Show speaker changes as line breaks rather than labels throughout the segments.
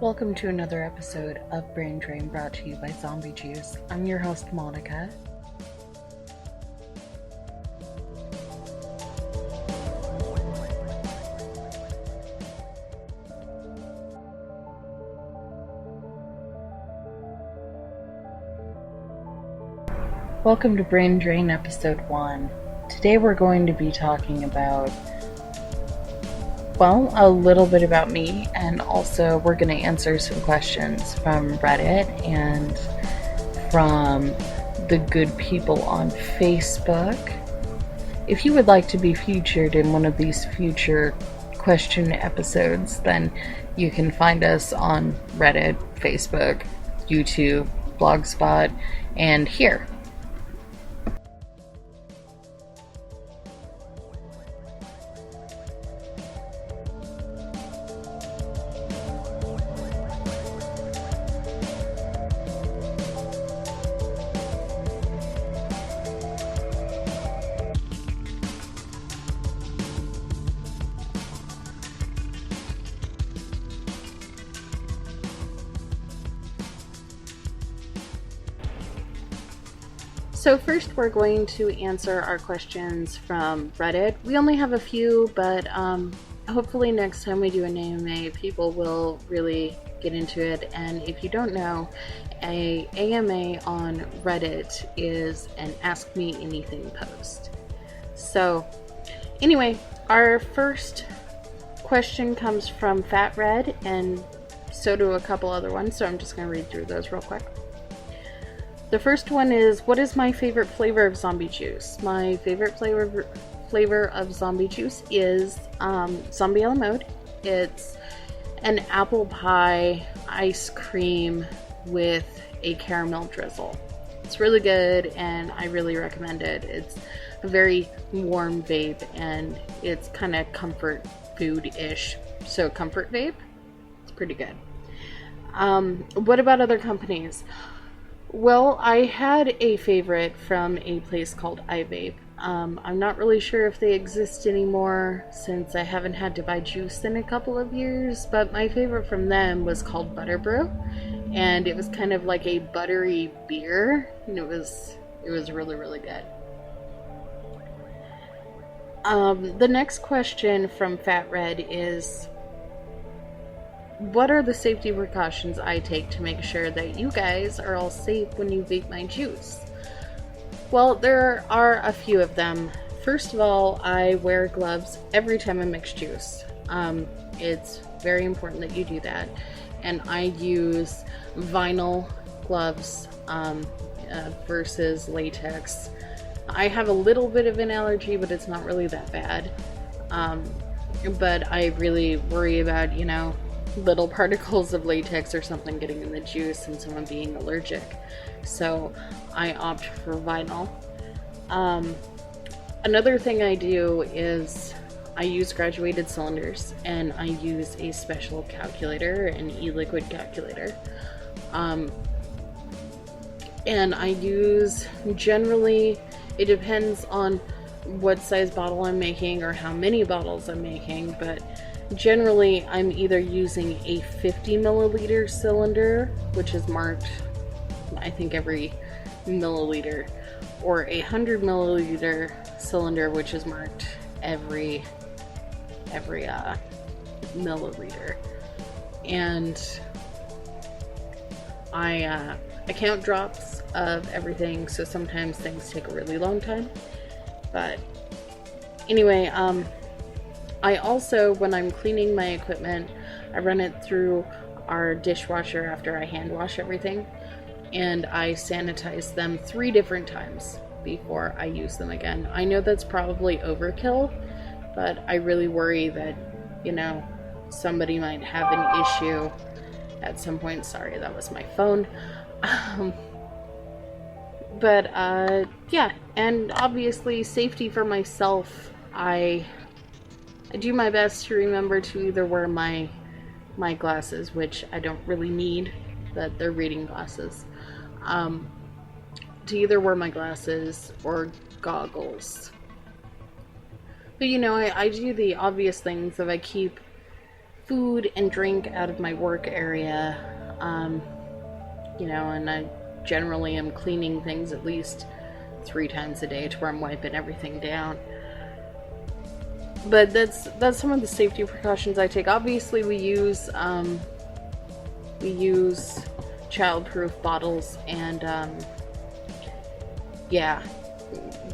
Welcome to another episode of Brain Drain brought to you by Zombie Juice. I'm your host, Monica. Welcome to Brain Drain episode 1. Today we're going to be talking about, a little bit about me, and also we're going to answer some questions from Reddit and from the good people on Facebook. If you would like to be featured in one of these future question episodes, then you can find us on Reddit, Facebook, YouTube, Blogspot, and here. So first we're going to answer our questions from Reddit. We only have a few, but hopefully next time we do an AMA, people will really get into it. And if you don't know, a AMA on Reddit is an Ask Me Anything post. So anyway, our first question comes from Fat Red, and so do a couple other ones, so I'm just going to read through those real quick. The first one is, what is my favorite flavor of zombie juice? My favorite flavor of zombie juice is Zombie a la Mode. It's an apple pie ice cream with a caramel drizzle. It's really good and I really recommend it. It's a very warm vape and it's kind of comfort food-ish. So comfort vape, it's pretty good. What about other companies? Well, I had a favorite from a place called iVape. I'm not really sure if they exist anymore since I haven't had to buy juice in a couple of years, but my favorite from them was called Butterbrew, and it was kind of like a buttery beer, and it was really, really good. The next question from Fat Red is, what are the safety precautions I take to make sure that you guys are all safe when you vape my juice? Well, there are a few of them. First of all, I wear gloves every time I mix juice. It's very important that you do that. And I use vinyl gloves versus latex. I have a little bit of an allergy, but it's not really that bad. But I really worry about, little particles of latex or something getting in the juice and someone being allergic. So I opt for vinyl. Another thing I do is I use graduated cylinders and I use a special calculator, an e-liquid calculator. And I use, generally, it depends on what size bottle I'm making or how many bottles I'm making, but generally, I'm either using a 50 milliliter cylinder, which is marked, I think, every milliliter, or a 100 milliliter cylinder, which is marked every milliliter. And I count drops of everything, so sometimes things take a really long time. But anyway, I also, when I'm cleaning my equipment, I run it through our dishwasher after I hand wash everything, and I sanitize them 3 different times before I use them again. I know that's probably overkill, but I really worry that, somebody might have an issue at some point. Sorry, that was my phone. Yeah, and obviously safety for myself, I do my best to remember to either wear my glasses, which I don't really need, but they're reading glasses. To either wear my glasses or goggles. But I do the obvious things of I keep food and drink out of my work area. And I generally am cleaning things at least 3 times a day to where I'm wiping everything down. But that's some of the safety precautions I take. Obviously, we use child-proof bottles, and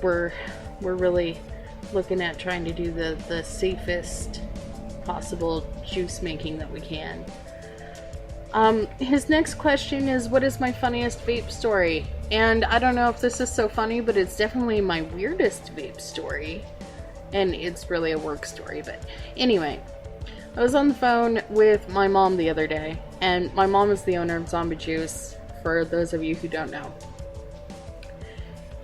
we're really looking at trying to do the safest possible juice making that we can. His next question is, what is my funniest vape story? And I don't know if this is so funny, but it's definitely my weirdest vape story. And it's really a work story, but anyway. I was on the phone with my mom the other day, and my mom is the owner of Zombie Juice, for those of you who don't know.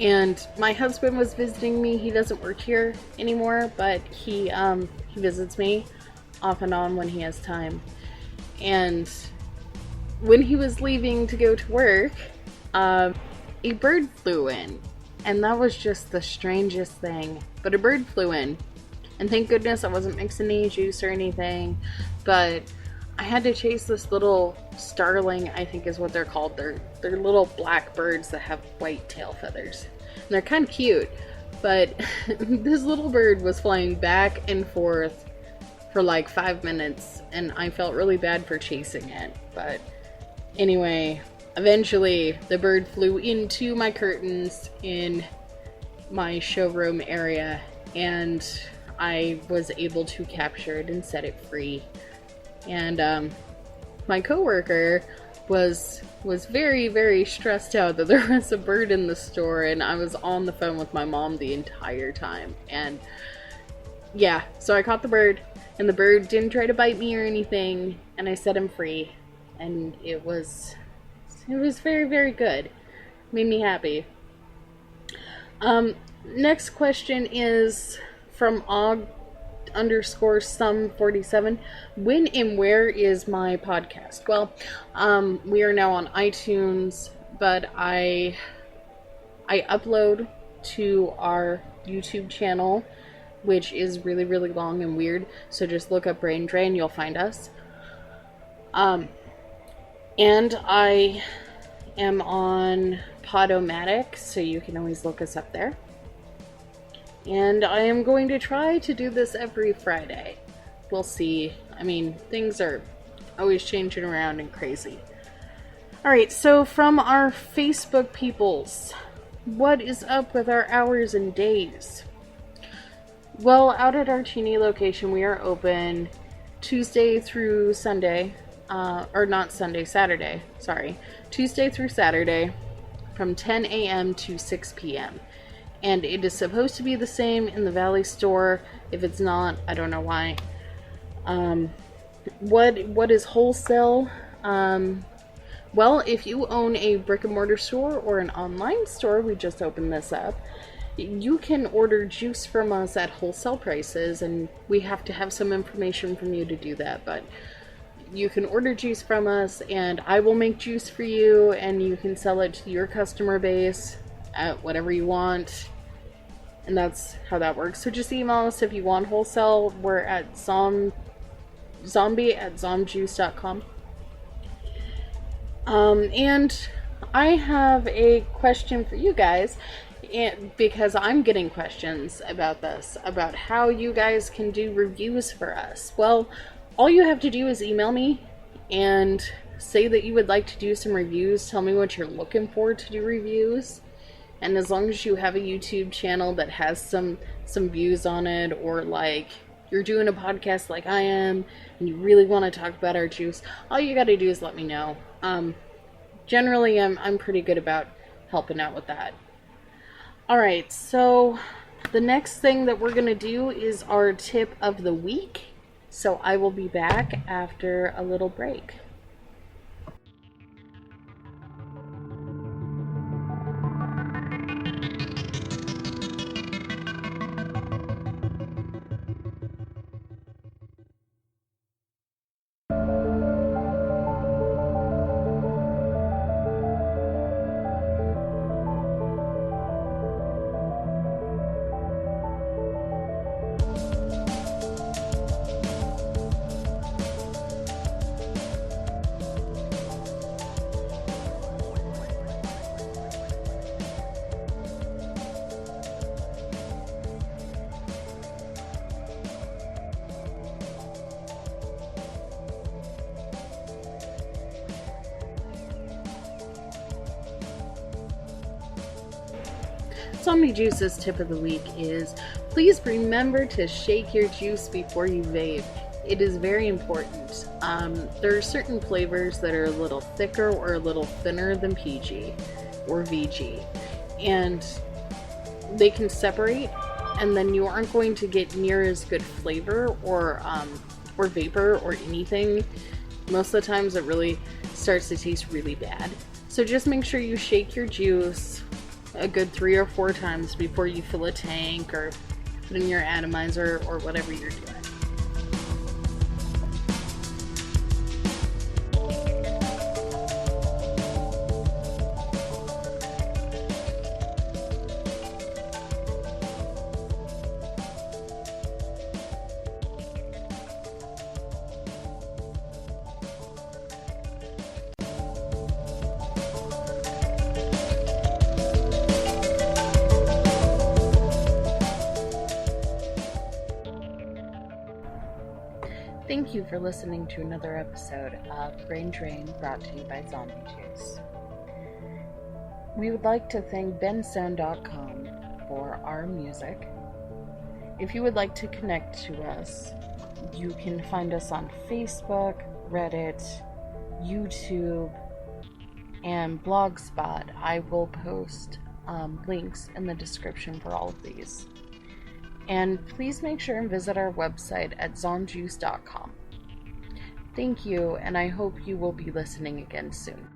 And my husband was visiting me. He doesn't work here anymore, but he visits me off and on when he has time. And when he was leaving to go to work, a bird flew in. And that was just the strangest thing. But a bird flew in. And thank goodness I wasn't mixing any juice or anything. But I had to chase this little starling, I think is what they're called. They're little black birds that have white tail feathers. And they're kind of cute. But this little bird was flying back and forth for like 5 minutes. And I felt really bad for chasing it. But anyway, eventually the bird flew into my curtains in my showroom area. And I was able to capture it and set it free. And my coworker was very, very stressed out that there was a bird in the store, and I was on the phone with my mom the entire time. And yeah, so I caught the bird, and the bird didn't try to bite me or anything, and I set him free. And it was very, very good. Made me happy. Next question is from Og_some47. When and where is my podcast? Well, we are now on iTunes, but I upload to our YouTube channel, which is really, really long and weird. So just look up Brain Drain, you'll find us. And I am on Podomatic, so you can always look us up there. And I am going to try to do this every Friday. We'll see. I mean, things are always changing around and crazy. Alright, so from our Facebook peoples, what is up with our hours and days? Well, out at our teeny location, we are open Tuesday through Sunday. Saturday. Sorry. Tuesday through Saturday from 10 a.m. to 6 p.m. And it is supposed to be the same in the Valley store. If it's not, I don't know why. What is wholesale? Well, if you own a brick and mortar store or an online store, we just opened this up, you can order juice from us at wholesale prices, and we have to have some information from you to do that, but you can order juice from us, and I will make juice for you, and you can sell it to your customer base at whatever you want, and that's how that works. So just email us if you want wholesale. We're at zombie@zomjuice.com. And I have a question for you guys, because I'm getting questions about this, about how you guys can do reviews for us. Well, all you have to do is email me and say that you would like to do some reviews. Tell me what you're looking for to do reviews. And as long as you have a YouTube channel that has some views on it, or like you're doing a podcast like I am and you really want to talk about our juice, all you got to do is let me know. Generally, I'm pretty good about helping out with that. Alright, so the next thing that we're going to do is our tip of the week. So I will be back after a little break. Zombie Juice's tip of the week is please remember to shake your juice before you vape. It is very important. There are certain flavors that are a little thicker or a little thinner than PG or VG, and they can separate, and then you aren't going to get near as good flavor or vapor or anything. Most of the times it really starts to taste really bad. So just make sure you shake your juice a good 3 or 4 times before you fill a tank or put in your atomizer or whatever you're doing. Thank you for listening to another episode of Brain Drain, brought to you by Zombie Juice. We would like to thank bensound.com for our music. If you would like to connect to us, you can find us on Facebook, Reddit, YouTube, and Blogspot. I will post links in the description for all of these. And please make sure and visit our website at zomjuice.com. Thank you, and I hope you will be listening again soon.